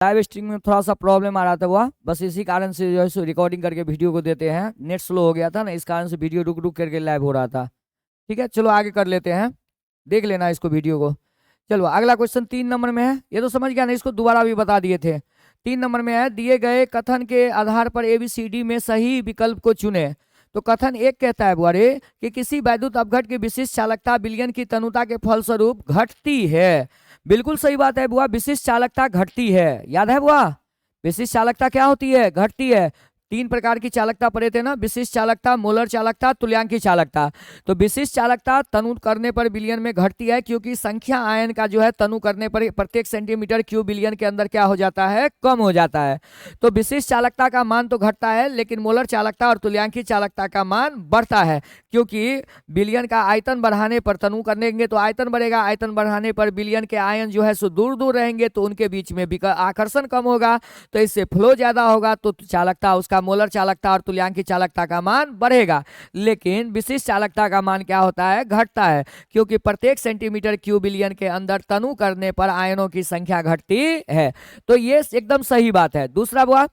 Live stream में थोड़ा सा प्रॉब्लम आ रहा था वह, बस इसी कारण से जो है सो रिकॉर्डिंग करके वीडियो को देते हैं। नेट स्लो हो गया था ना, इस कारण से वीडियो रुक रुक करके लाइव हो रहा था। ठीक है, चलो आगे कर लेते हैं, देख लेना इसको वीडियो को। चलो अगला क्वेश्चन 3 नंबर में है, ये तो समझ गया ना, इसको दोबारा भी बता दिए थे। 3 नंबर में है, दिए गए कथन के आधार पर ABCD में सही विकल्प को चुने। तो कथन 1 कहता है बुआरे कि किसी वैद्युत अपघट की विशिष्ट चालकता विलयन की तनुता के फलस्वरूप घटती है। बिल्कुल सही बात है बुआ, विशिष्ट चालकता घटती है, याद है बुआ, विशिष्ट चालकता क्या होती है, घटती है। 3 प्रकार की चालकता पढ़े थे ना, विशिष्ट चालकता, मोलर चालकता, तुल्यांकी चालकता। तो विशिष्ट चालकता तनु करने पर विलयन में घटती है, क्योंकि संख्या आयन का जो है तनु करने पर प्रत्येक सेंटीमीटर क्यूब विलयन के अंदर क्या हो जाता है, कम हो जाता है। तो विशिष्ट चालकता का मान तो घटता है, लेकिन मोलर चालकता और तुल्यांकी चालकता का मान बढ़ता है, क्योंकि विलयन का आयतन बढ़ाने पर तनु करेंगे तो आयतन बढ़ेगा, आयतन बढ़ाने पर विलयन के आयन जो है सो दूर दूर रहेंगे, तो उनके बीच में आकर्षण कम होगा, तो इससे फ्लो ज्यादा होगा, तो चालकता उसका मोलर चालकता और तुल्यांकी चालकता का मान बढ़ेगा। लेकिन विशिष्ट चालकता का मान क्या होता है, घटता है, क्योंकि प्रत्येक सेंटीमीटर क्यूब विलयन के अंदर तनु करने पर आयनों की संख्या घटती है। तो ये एकदम सही बात है। दूसरा हुआ,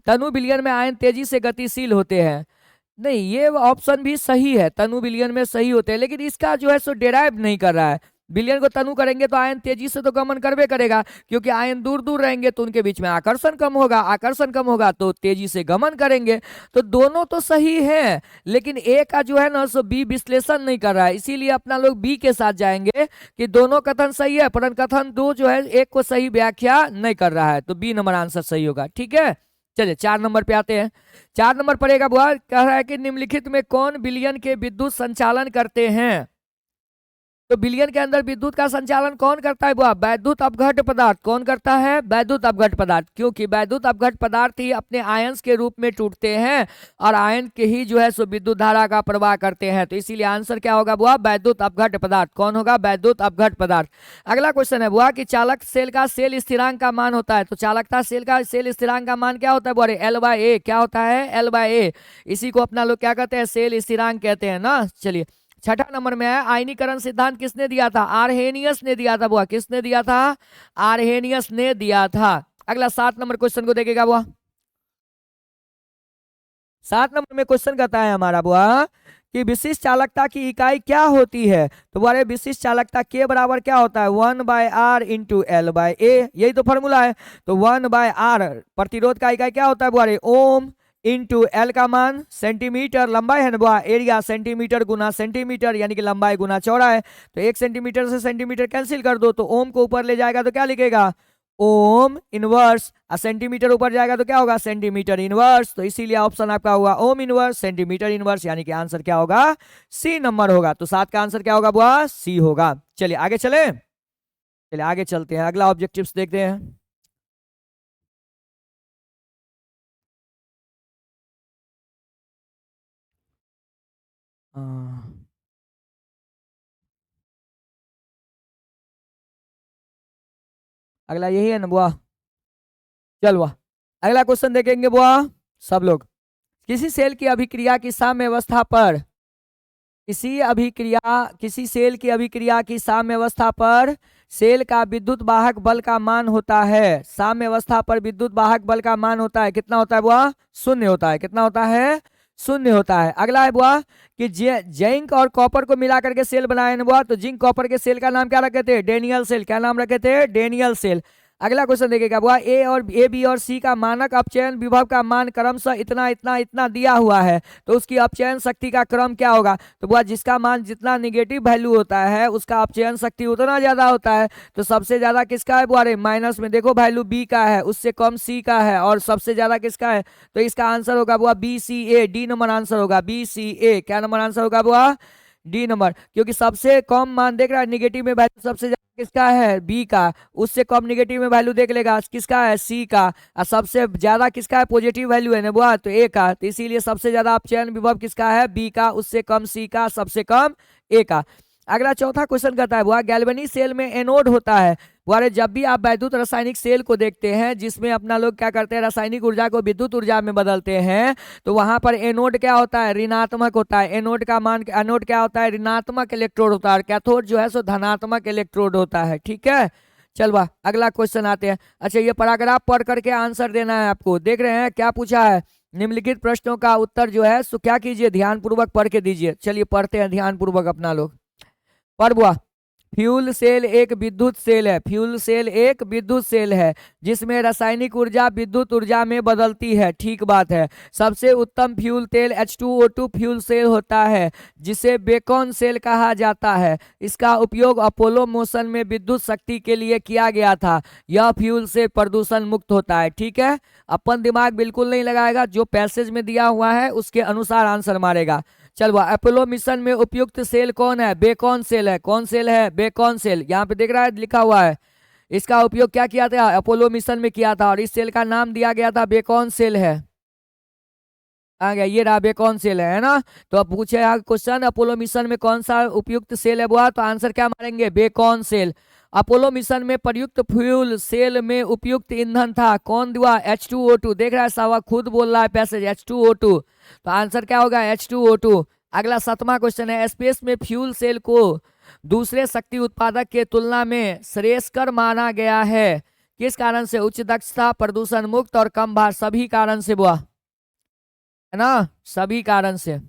तनु विलयन में आयन तेजी से गतिशील होते हैं। नहीं, ये ऑप्शन भी सही है, तनु विलयन में सही होते हैं, लेकिन इसका जो है सो डेराइव नहीं कर रहा है। विलयन को तनु करेंगे तो आयन तेजी से तो गमन करवे करेगा, क्योंकि आयन दूर दूर रहेंगे तो उनके बीच में आकर्षण कम होगा, आकर्षण कम होगा तो तेजी से गमन करेंगे। तो दोनों तो सही है, लेकिन ए का जो है ना सो बी विश्लेषण नहीं कर रहा है, इसीलिए अपना लोग बी के साथ जाएंगे कि दोनों कथन सही है, परंतु कथन 2 जो है एक को सही व्याख्या नहीं कर रहा है। तो बी नंबर आंसर सही होगा। ठीक है, चलिए 4 नंबर पे आते हैं। 4 नंबर पड़ेगा बुआ, कह रहा है कि निम्नलिखित में कौन विलयन के विद्युत संचालन करते हैं। तो विलयन के अंदर विद्युत का संचालन कौन करता है बुआ, वैद्युत अपघट पदार्थ। कौन करता है, वैद्युत अपघट पदार्थ, क्योंकि वैद्युत अपघट पदार्थ ही अपने आयंस के रूप में टूटते हैं और आयन के ही जो है सो विद्युत धारा का प्रवाह करते हैं। तो इसीलिए आंसर क्या होगा बुआ, वैद्युत अपघट पदार्थ। कौन होगा, वैद्युत अपघट पदार्थ। अगला क्वेश्चन है बुआ कि चालक सेल का सेल स्थिरांक का मान होता है। तो चालकता सेल का सेल स्थिरांक का मान क्या होता है बुआ, L/A। क्या होता है, L/A। इसी को अपना लोग क्या कहते हैं, सेल स्थिरांक कहते हैं ना। चलिए 6ठा नंबर में है, आयनीकरण सिद्धांत किसने दिया था, आर्हेनियस ने दिया था बुआ। किसने दिया था, आर्हेनियस ने दिया था। अगला 7 नंबर क्वेश्चन को देखेगा बुआ। 7 नंबर में क्वेश्चन कहता है हमारा बुआ कि विशिष्ट चालकता की इकाई क्या होती है। तो बोले विशिष्ट चालकता के बराबर क्या होता है, 1/R × L/A। यही तो फॉर्मूला है। तो 1/R प्रतिरोध का इकाई क्या होता है बुआ, ओम इंटू एल का मान सेंटीमीटर, लंबाई है ना बुआ, एरिया सेंटीमीटर गुना सेंटीमीटर, यानी कि लंबाई गुना चौड़ा है। तो 1 सेंटीमीटर से सेंटीमीटर कैंसिल कर दो, तो ओम को ऊपर ले जाएगा तो क्या लिखेगा, ओम इनवर्स। सेंटीमीटर ऊपर जाएगा तो क्या होगा, सेंटीमीटर इनवर्स। तो इसीलिए ऑप्शन आपका होगा ओम इनवर्स, सेंटीमीटर इनवर्स, यानी कि आंसर क्या होगा, सी नंबर होगा। तो 7 का आंसर क्या होगा बुआ, सी होगा। चलिए आगे चलिए आगे चलते हैं, अगला ऑब्जेक्टिव्स देखते हैं। अगला यही है ना बुआ, चल बुआ अगला क्वेश्चन देखेंगे बुआ सब लोग। किसी सेल की अभिक्रिया की साम्यावस्था पर, किसी सेल की अभिक्रिया की साम्यावस्था पर सेल का विद्युत वाहक बल का मान होता है। साम्यावस्था पर विद्युत वाहक बल का मान होता है, कितना होता है बुआ, 0 होता है। कितना होता है, 0 होता है। अगला है बुआ कि जिंक और कॉपर को मिला करके सेल बनाए ना बुआ। तो जिंक कॉपर के सेल का नाम क्या रखे थे, डेनियल सेल। क्या नाम रखे थे, डेनियल सेल। अगला क्वेश्चन देखिएगा बुआ, ए बी और सी का मानक अपचयन विभव का मान क्रमशः इतना इतना इतना दिया हुआ है, तो उसकी अपचयन शक्ति का क्रम क्या होगा। तो बुआ जिसका मान जितना निगेटिव वैल्यू होता है उसका अपचयन शक्ति उतना ज्यादा होता है। तो सबसे ज्यादा किसका है बुआ, माइनस में देखो वैल्यू बी का है, उससे कम सी का है, और सबसे ज्यादा किसका है। तो इसका आंसर होगा बुआ BCA, डी नंबर आंसर होगा BCA। क्या नंबर आंसर होगा बुआ, डी नंबर, क्योंकि सबसे कम मान देख रहा है निगेटिव में वैल्यू सबसे ज्यादा किसका है, बी का, उससे कम निगेटिव में वैल्यू देख लेगा किसका है, सी का, और सबसे ज्यादा किसका है पॉजिटिव वैल्यू है ना बुआ, तो ए का। तो इसीलिए सबसे ज्यादा अपचयन विभव किसका है, बी का, उससे कम सी का, सबसे कम ए का। अगला चौथा क्वेश्चन कहता है बुआ, गैल्वेनिक सेल में एनोड होता है। बुआ जब भी आप वैद्युत रासायनिक सेल को देखते हैं जिसमें अपना लोग क्या करते हैं, रासायनिक ऊर्जा को विद्युत ऊर्जा में बदलते हैं, तो वहां पर एनोड क्या होता है, ऋणात्मक होता है। एनोड का मान, एनोड क्या होता है, ऋणात्मक इलेक्ट्रोड होता है, और कैथोड जो है सो धनात्मक इलेक्ट्रोड होता है। ठीक है, चल वाह, अगला क्वेश्चन आते हैं। अच्छा, ये पैराग्राफ पढ़ करके आंसर देना है आपको। देख रहे हैं क्या पूछा है, निम्नलिखित प्रश्नों का उत्तर जो है सो क्या कीजिए, ध्यान पूर्वक पढ़ के दीजिए। चलिए पढ़ते हैं ध्यान पूर्वक अपना लोग। पढ़ बुआ। फ्यूल सेल एक विद्युत सेल है, फ्यूल सेल एक विद्युत सेल है जिसमें रासायनिक ऊर्जा विद्युत ऊर्जा में बदलती है। ठीक बात है। सबसे उत्तम फ्यूल तेल H2O2 फ्यूल सेल होता है जिसे बेकन सेल कहा जाता है। इसका उपयोग अपोलो मोशन में विद्युत शक्ति के लिए किया गया था। यह फ्यूल से प्रदूषण मुक्त होता है। ठीक है, अपन दिमाग बिल्कुल नहीं लगाएगा, जो पैसेज में दिया हुआ है उसके अनुसार आंसर मारेगा। चल वह अपोलो मिशन में उपयुक्त सेल कौन है, बेकन सेल है। कौन सेल है, बेकन सेल। यहाँ पे देख रहा है लिखा हुआ है। इसका उपयोग क्या किया था, अपोलो मिशन में किया था, और इस सेल का नाम दिया गया था बेकन सेल है। आ गया, ये रहा बेकन सेल है ना। तो अब पूछे क्वेश्चन, अपोलो मिशन में कौन सा उपयुक्त सेल है बुआ, तो आंसर क्या मारेंगे, बेकन सेल। अपोलो मिशन में प्रयुक्त फ्यूल सेल में उपयुक्त ईंधन था कौन दुआ, H2O2। देख रहा है साहब, खुद बोल रहा है पैसेज H2O2, तो आंसर क्या होगा, H2O2। अगला 7वां क्वेश्चन है, स्पेस में फ्यूल सेल को दूसरे शक्ति उत्पादक के तुलना में श्रेयस्कर माना गया है। किस कारण से, उच्च दक्षता, प्रदूषण मुक्त और कम भार। सभी कारण से बुआ, है ना, सभी कारण से।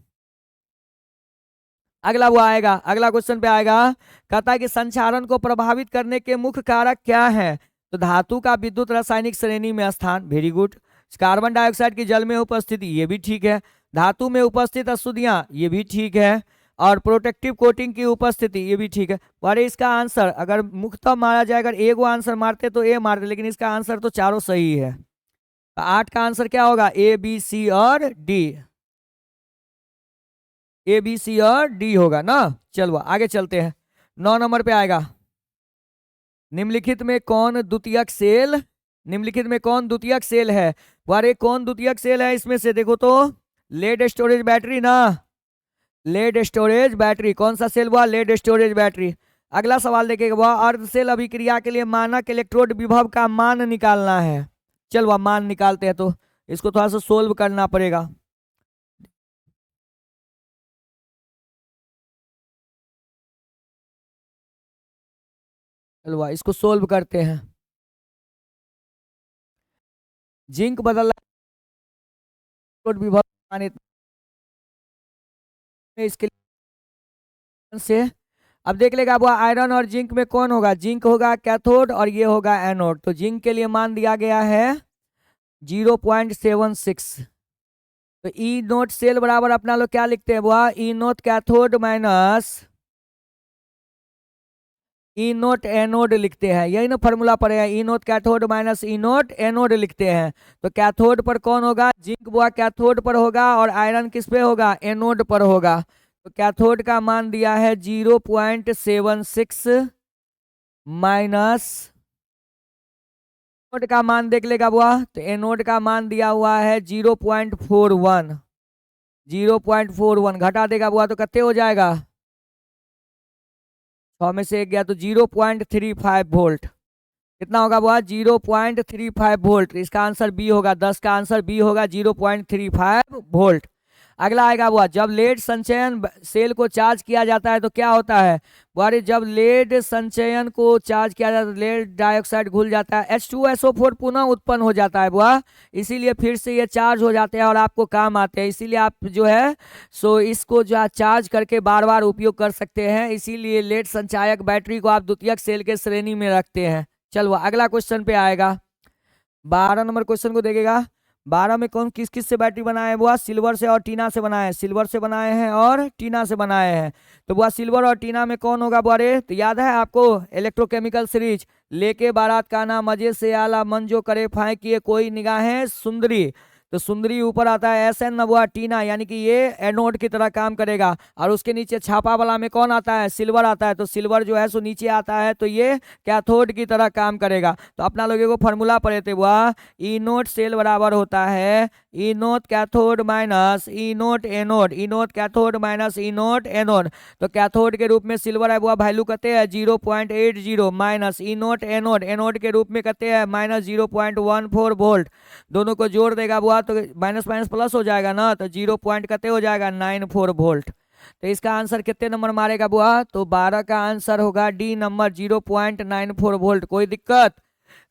अगला वो आएगा, अगला क्वेश्चन पे आएगा, कहता है कि संचारण को प्रभावित करने के मुख्य कारक क्या है, तो धातु का विद्युत रासायनिक श्रेणी में स्थान, वेरी गुड। कार्बन डाइऑक्साइड की जल में उपस्थिति, ये भी ठीक है। धातु में उपस्थित अशुद्धियां, ये भी ठीक है। और प्रोटेक्टिव कोटिंग की उपस्थिति, ये भी ठीक है। और इसका आंसर अगर मुख्यतः मारा जाए, अगर ए को आंसर मारते तो ए मारते, लेकिन इसका आंसर तो चारों सही है। तो 8 का आंसर क्या होगा, ए बी सी और डी, ए बी सी और डी होगा ना। चलो आगे चलते हैं, 9 नंबर पे आएगा, निम्नलिखित में कौन द्वितीयक सेल, निम्नलिखित में कौन द्वितीयक सेल है। वारे कौन द्वितीयक सेल है इसमें से, देखो तो लेड स्टोरेज बैटरी ना, लेड स्टोरेज बैटरी। कौन सा सेल हुआ, लेड स्टोरेज बैटरी। अगला सवाल देखिएगा, वह अर्ध सेल अभिक्रिया के लिए मानक इलेक्ट्रोड विभव का मान निकालना है। चल वह मान निकालते हैं, तो इसको थोड़ा सा सोल्व करना पड़ेगा। चलो इसको सोल्व करते हैं। जिंक बदल विभव इसके से, अब देख लेगा वो आयरन और जिंक में कौन होगा, जिंक होगा कैथोड और ये होगा एनोड। तो जिंक के लिए मान दिया गया है 0.76। तो ई नोट सेल बराबर अपना लोग क्या लिखते हैं, वह ई नोट कैथोड माइनस ई नोट एनोड लिखते हैं। यही ना फॉर्मूला पड़ेगा, ई नोट कैथोड माइनस ई नोट एनोड लिखते हैं। तो कैथोड पर कौन होगा, जिंक बुआ कैथोड पर होगा, और आयरन किस पे होगा, एनोड पर होगा। तो कैथोड का मान दिया है 0.76 माइनस एनोड का मान देख लेगा बुआ, तो एनोड का मान दिया हुआ है 0.41। 0.41 घटा देगा बुआ तो कितने हो जाएगा, 6 में से 1 गया तो 0.35 वोल्ट। कितना होगा बुआ, 0.35 वोल्ट। इसका आंसर बी होगा, 10 का आंसर बी होगा, 0.35 वोल्ट। अगला आएगा बुआ, जब लेड संचयन सेल को चार्ज किया जाता है तो क्या होता है, बुआरे जब लेड संचयन को चार्ज किया जाता है तो लेड डाइऑक्साइड घुल जाता है, H2SO4 पुनः उत्पन्न हो जाता है बुआ, इसीलिए फिर से ये चार्ज हो जाते हैं और आपको काम आते हैं। इसीलिए आप जो है सो इसको जो है चार्ज करके बार बार उपयोग कर सकते हैं। इसीलिए लेड संचायक बैटरी को आप द्वितीयक सेल के श्रेणी में रखते हैं। चलो अगला क्वेश्चन पे आएगा, 12 नंबर क्वेश्चन को देखेगा। 12 में कौन किस किस से बैटरी बनाए, बुआ सिल्वर से और टीना से बनाए हैं, सिल्वर से बनाए हैं और टीना से बनाए हैं। तो बुआ सिल्वर और टीना में कौन होगा बुआरे, तो याद है आपको इलेक्ट्रोकेमिकल सीरीज, लेके बारात का ना मजे से आला मन जो करे फांकिए कोई निगाहें सुंदरी। तो सुंदरी ऊपर आता है SN नबुआ टीना, यानी कि ये एनोड की तरह काम करेगा। और उसके नीचे छापा वाला में कौन आता है, सिल्वर आता है। तो सिल्वर जो है सो नीचे आता है, तो ये कैथोड की तरह काम करेगा। तो अपना लोगों को फॉर्मूला पढ़े थे वह, ई नोट सेल बराबर होता है ई नोट कैथोड माइनस ई नोट एनोड, ई नोट कैथोड माइनस ई नोट एनोड। तो कैथोड के रूप में सिल्वर है वह वैल्यू कहते हैं 0.80 माइनस ई नोट एनोड, एनोड के रूप में कहते हैं माइनस 0.14 वोल्ट। दोनों को जोड़ देगा बुआ तो माइनस माइनस प्लस हो जाएगा ना, तो 0 पॉइंट कहते हो जाएगा 94 वोल्ट। तो इसका आंसर कितने नंबर मारेगा बुआ? तो 12 का आंसर होगा डी नंबर 0.94 वोल्ट। कोई दिक्कत?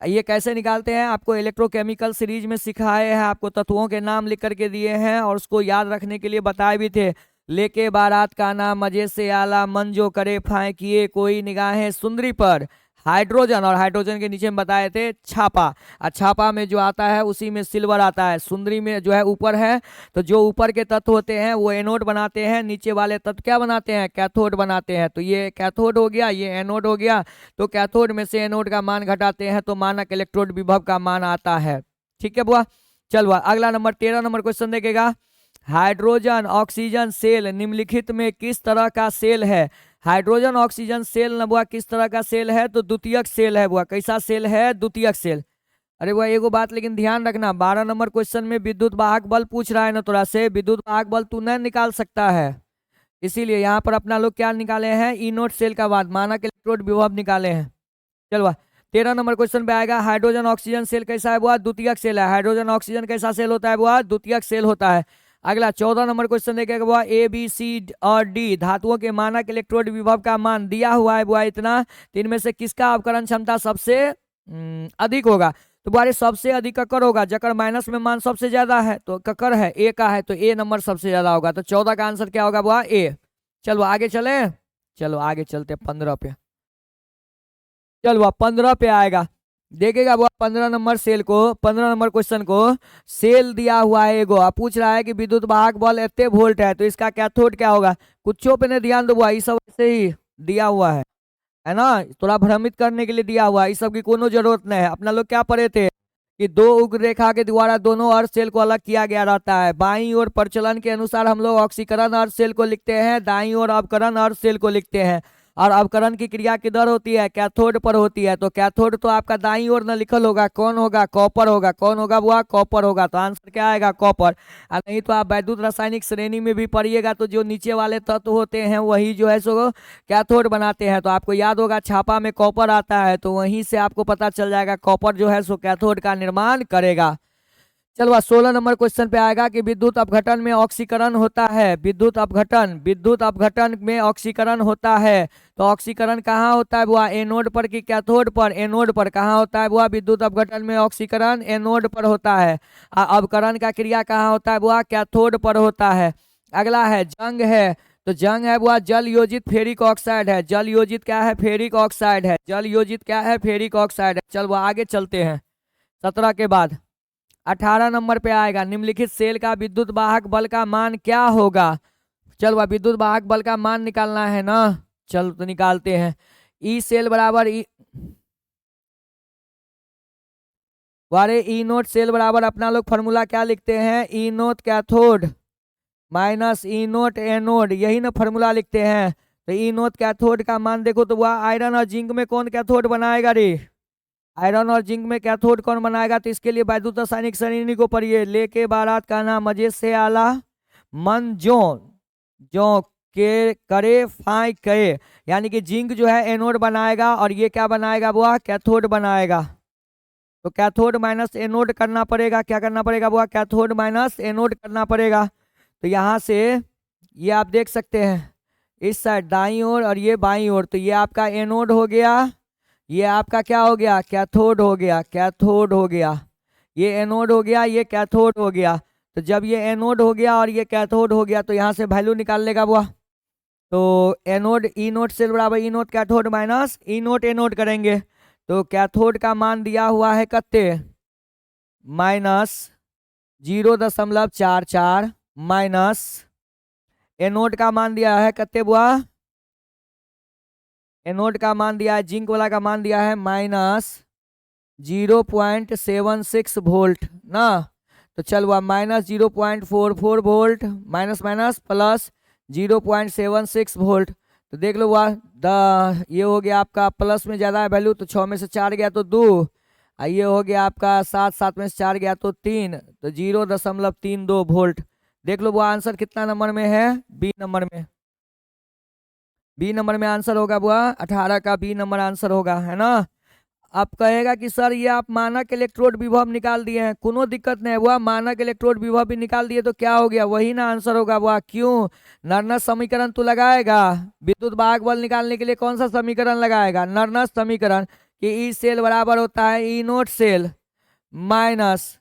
ये कैसे निकालते हैं आपको इलेक्ट्रोकेमिकल सीरीज में सिखाए हैं, आपको तत्वों के नाम लिख करके दिए हैं और उसको याद रखने के लिए बताए भी थे। लेके बारात का नाम मजे से आला, मन जो करे फांकिए कोई निगाहें सुंदरी पर। हाइड्रोजन, और हाइड्रोजन के नीचे में बताए थे छापा, और छापा में जो आता है उसी में सिल्वर आता है। सुंदरी में जो है ऊपर है, तो जो ऊपर के तत्व होते हैं वो एनोड बनाते हैं, नीचे वाले तत्व क्या बनाते हैं? कैथोड बनाते हैं। तो ये कैथोड हो गया, ये एनोड हो गया। तो कैथोड में से एनोड का मान घटाते हैं तो मानक इलेक्ट्रोड विभव का मान आता है। ठीक है बुआ, चल बुआ अगला नंबर 13 नंबर क्वेश्चन देखेगा। हाइड्रोजन ऑक्सीजन सेल निम्नलिखित में किस तरह का सेल है? हाइड्रोजन ऑक्सीजन सेल न बुआ किस तरह का सेल है? तो द्वितीयक सेल है बुआ। कैसा सेल है? द्वितीयक सेल। अरे बुआ एगो बात लेकिन ध्यान रखना, 12 नंबर क्वेश्चन में विद्युत वाहक बल पूछ रहा है ना तोरा से, विद्युत वाहक बल तू नहीं निकाल सकता है, इसीलिए यहाँ पर अपना लोग क्या निकाले हैं? ई नोट सेल का बाद मानक इलेक्ट्रोड विभव निकाले हैं। चलो बुआ 13 नंबर क्वेश्चन पे आएगा, हाइड्रोजन ऑक्सीजन सेल कैसा है बुआ? द्वितीयक सेल है। हाइड्रोजन ऑक्सीजन कैसा सेल होता है बुआ? द्वितीयक सेल होता है। अगला 14 नंबर क्वेश्चन देखेगा बुआ, ए बी सी और डी धातुओं के मानक इलेक्ट्रोड विभव का मान दिया हुआ है बुआ इतना, तो इनमें से किसका अवकरण क्षमता सबसे अधिक होगा? तो बुआ सबसे अधिक ककर होगा, जकर माइनस में मान सबसे ज्यादा है तो ककर है, ए का है तो ए नंबर सबसे ज्यादा होगा। तो 14 का आंसर क्या होगा बुआ? ए। चलो आगे चले, चलो आगे चलते 15 पे। चलो 15 पे आएगा, देखेगा वो 15 नंबर सेल को, 15 नंबर क्वेश्चन को सेल दिया हुआ है एगो, आप पूछ रहा है कि विद्युत वाहक बल इतने वोल्ट है तो इसका कैथोड क्या होगा? कुछो पे ने ध्यान दो बुआ, ये सब ऐसे ही दिया हुआ है ना, थोड़ा भ्रमित करने के लिए दिया हुआ है, इस सब की कोनो जरूरत नहीं है। अपना लोग क्या पढ़े थे कि दो उग्र रेखा के द्वारा दोनों अर्ध सेल को अलग किया गया रहता है। बाईं ओर प्रचलन के अनुसार हम लोग ऑक्सीकरण अर्ध सेल को लिखते हैं, दाईं ओर अवकरण अर्ध सेल को लिखते हैं। और अवकरण की क्रिया किधर होती है? कैथोड पर होती है। तो कैथोड तो आपका दाईं ओर न लिखल होगा, कौन होगा? कॉपर होगा। कौन होगा बुआ? कॉपर होगा। तो आंसर क्या आएगा? कॉपर। और नहीं तो आप वैद्युत रासायनिक श्रेणी में भी पढ़िएगा तो जो नीचे वाले तत्व होते हैं वही जो है सो कैथोड बनाते हैं। तो आपको याद होगा छापा में कॉपर आता है, तो वहीं से आपको पता चल जाएगा कॉपर जो है सो कैथोड का निर्माण करेगा। चलो 16 नंबर क्वेश्चन पे आएगा कि विद्युत अपघटन में ऑक्सीकरण होता है। विद्युत अपघटन में ऑक्सीकरण होता है, तो ऑक्सीकरण कहाँ होता है बुआ? एनोड पर कि कैथोड पर? एनोड पर। कहाँ होता है बुआ विद्युत अपघटन में ऑक्सीकरण? एनोड पर होता है। अवकरण का क्रिया कहाँ होता है बुआ? कैथोड पर होता है। अगला है जंग है, तो जंग है बुआ जल योजित फेरिक ऑक्साइड है। जल योजित क्या है? फेरिक ऑक्साइड है। जल योजित क्या है? फेरिक ऑक्साइड है। चल वो आगे चलते हैं 17 के बाद 18 नंबर पे आएगा, निम्नलिखित सेल का विद्युत वाहक बल का मान क्या होगा? चल वह विद्युत वाहक बल का मान निकालना है ना, चल तो निकालते हैं। ई सेल बराबर ई वारे ई नोट सेल बराबर अपना लोग फॉर्मूला क्या लिखते हैं? ई नोट कैथोड माइनस ई नोट एनोड, यही ना फॉर्मूला लिखते हैं। तो ई नोट कैथोड का मान देखो तो वह आयरन और जिंक में कौन कैथोड बनाएगा रे? आयरन और जिंक में कैथोड कौन बनाएगा? तो इसके लिए वैद्युत रासायनिक श्रेणी को पढ़िए। लेके बारात का नाम मजे से आला, मन जो जो के करे फाई करे, यानी कि जिंक जो है एनोड बनाएगा और ये क्या बनाएगा बुआ? कैथोड बनाएगा। तो कैथोड माइनस एनोड करना पड़ेगा। क्या करना पड़ेगा बुआ? कैथोड माइनस एनोड करना पड़ेगा। तो यहाँ से ये आप देख सकते हैं, इस साइड दाईं ओर और ये बाईं ओर, तो ये आपका एनोड हो गया, ये आपका क्या हो गया? कैथोड हो गया। कैथोड हो गया, ये एनोड हो गया, ये कैथोड हो गया। तो जब ये एनोड हो गया और ये कैथोड हो गया तो यहाँ से वैल्यू निकाल लेगा बुआ। तो एनोड ई नोट सेल बराबर ई नोट कैथोड माइनस ई नोट एनोड करेंगे, तो कैथोड का मान दिया हुआ है कत्ते? माइनस 0.44 माइनस एनोड का मान दिया है कत्ते बुआ? एनोड का मान दिया है, जिंक वाला का मान दिया है माइनस 0.76 वोल्ट ना। तो चल वह minus 0.44 volt minus minus plus 0.76 volt. तो देख लो वह ये हो गया आपका प्लस में ज़्यादा है वैल्यू, तो 6 में से 4 गया तो 2, ये हो गया आपका 7, 7 में से 4 गया तो 3, तो 0.32 वोल्ट। देख लो वो आंसर कितना नंबर में है? बी नंबर में। बी नंबर में आंसर होगा बुआ 18 का बी नंबर आंसर होगा, है ना। अब कहेगा कि सर ये आप मानक इलेक्ट्रोड विभव निकाल दिए हैं, कोनो दिक्कत नहीं हुआ, मानक इलेक्ट्रोड विभव भी निकाल दिए तो क्या हो गया, वही ना आंसर होगा। वह क्यों, नर्नस समीकरण तो लगाएगा। विद्युत वाहक बल निकालने के लिए कौन सा समीकरण लगाएगा, नर्नस समीकरण, कि ई सेल बराबर होता है ई नोट सेल माइनस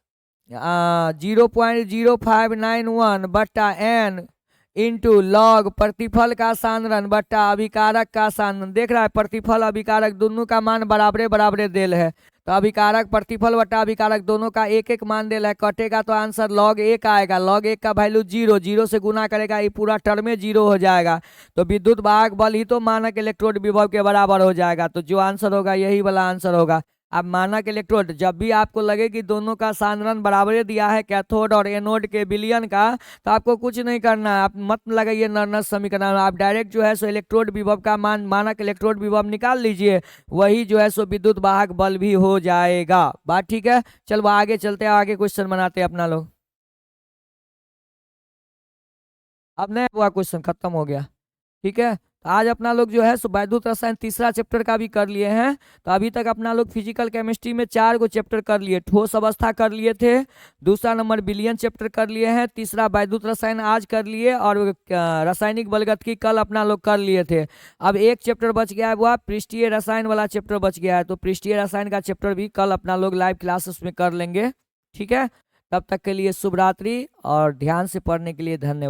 0.0591 बट्टा एन इंटू लॉग प्रतिफल का सांद्रण बट्टा अभिकारक का सांद्रण। देख रहा है, प्रतिफल अभिकारक दोनों का मान बराबरे बराबरे देल है, तो अभिकारक प्रतिफल बट्टा अभिकारक दोनों का एक एक मान देल है, कटेगा तो आंसर लॉग 1 आएगा। लॉग 1 का वैल्यू 0, 0 से गुना करेगा, ये पूरा टर्म 0 हो जाएगा। तो विद्युत वाहक बल ही तो मानक इलेक्ट्रोड विभव के बराबर हो जाएगा, तो जो आंसर होगा यही वाला आंसर होगा। अब मानक इलेक्ट्रोड, जब भी आपको लगे कि दोनों का सांद्रण बराबर दिया है कैथोड और एनोड के विलयन का, तो आपको कुछ नहीं करना है, आप मत लगाइए नर्नस समीकरण, आप डायरेक्ट जो है सो इलेक्ट्रोड विभव का मान, मानक इलेक्ट्रोड विभव निकाल लीजिए, वही जो है सो विद्युत वाहक बल भी हो जाएगा। बात ठीक है, चलो आगे चलते हैं, आगे क्वेश्चन बनाते हैं अपना लोग। अब नहीं हुआ, क्वेश्चन खत्म हो गया, ठीक है। तो आज अपना लोग जो है सो वैद्युत रसायन तीसरा चैप्टर का भी कर लिए हैं। तो अभी तक अपना लोग फिजिकल केमिस्ट्री में 4 गो चैप्टर कर लिए, ठोस अवस्था कर लिए थे, दूसरा नंबर विलयन चैप्टर कर लिए हैं, तीसरा वैद्युत रसायन आज कर लिए, और रासायनिक बलगतिकी कल अपना लोग कर लिए थे। अब एक चैप्टर बच गया है, वो पृष्ठीय रसायन वाला चैप्टर बच गया है, तो पृष्ठीय रसायन का चैप्टर भी कल अपना लोग लाइव क्लासेस में कर लेंगे, ठीक है। तब तक के लिए शुभ रात्रि और ध्यान से पढ़ने के लिए धन्यवाद।